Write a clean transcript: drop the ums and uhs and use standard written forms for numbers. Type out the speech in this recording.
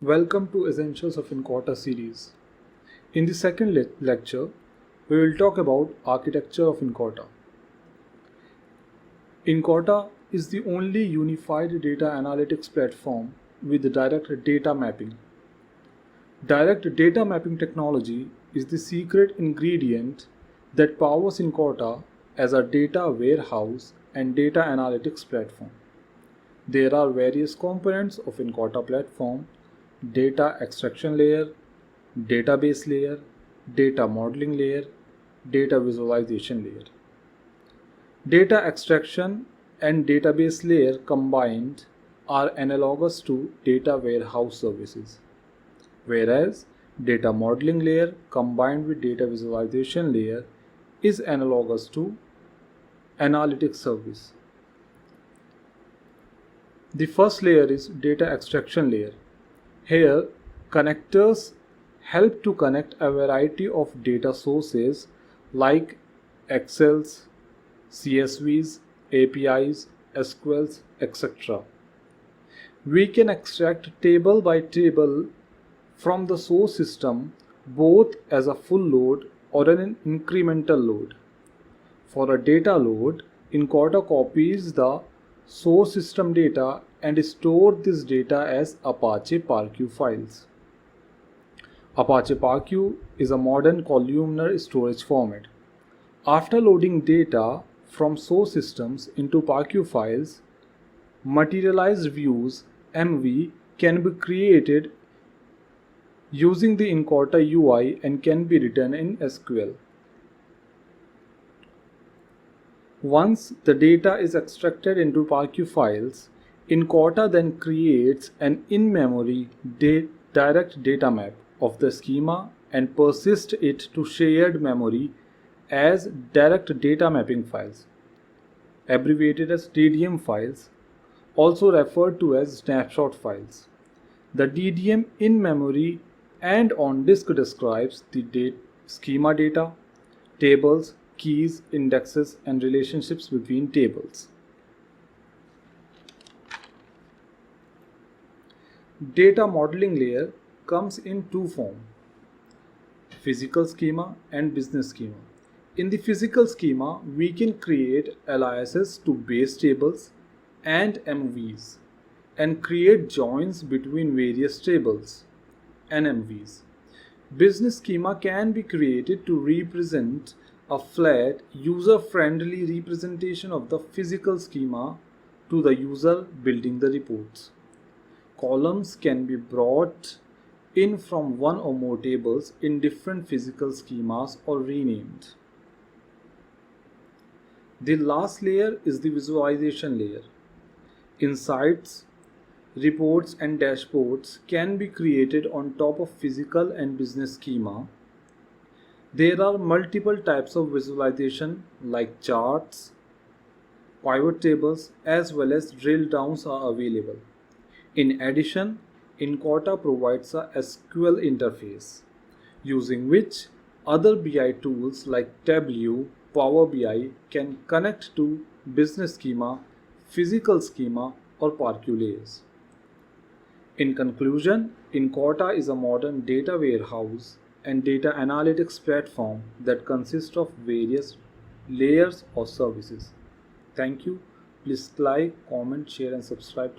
Welcome to Essentials of Enquanto series. In the second lecture, we will talk about architecture of Enquanto. Enquanto is the only unified data analytics platform with direct data mapping. Direct data mapping technology is the secret ingredient that powers Enquanto as a data warehouse and data analytics platform. There are various components of Enquanto platform: data extraction layer, database layer, data modeling layer, data visualization layer. Data extraction and database layer combined are analogous to data warehouse services, whereas data modeling layer combined with data visualization layer is analogous to analytics service. The first layer is data extraction layer. Here, connectors help to connect a variety of data sources like Excels, CSVs, APIs, SQLs, etc. We can extract table by table from the source system both as a full load or an incremental load. For a data load, Enquanto copies the source system data and store this data as Apache ParQ files. Apache ParQ is a modern columnar storage format. After loading data from source systems into ParQ files, materialized views (MV) can be created using the Enquanto UI and can be written in SQL. Once the data is extracted into ParQ files, Enquanto then creates an in-memory direct data map of the schema and persists it to shared memory as direct data mapping files, abbreviated as DDM files, also referred to as snapshot files. The DDM in-memory and on disk describes the schema data, tables, keys, indexes, and relationships between tables. Data modeling layer comes in two forms: physical schema and business schema. In the physical schema, we can create aliases to base tables and MVs and create joins between various tables and MVs. Business schema can be created to represent a flat, user-friendly representation of the physical schema to the user building the reports. Columns can be brought in from one or more tables in different physical schemas or renamed. The last layer is the visualization layer. Insights, reports, and dashboards can be created on top of physical and business schema. There are multiple types of visualization like charts, pivot tables, as well as drill downs are available. In addition, Enquanto provides a SQL interface using which other BI tools like Tableau, Power BI can connect to business schema, physical schema, or ParQ layers. In conclusion, Enquanto is a modern data warehouse and data analytics platform that consists of various layers or services. Thank you. Please like, comment, share, and subscribe to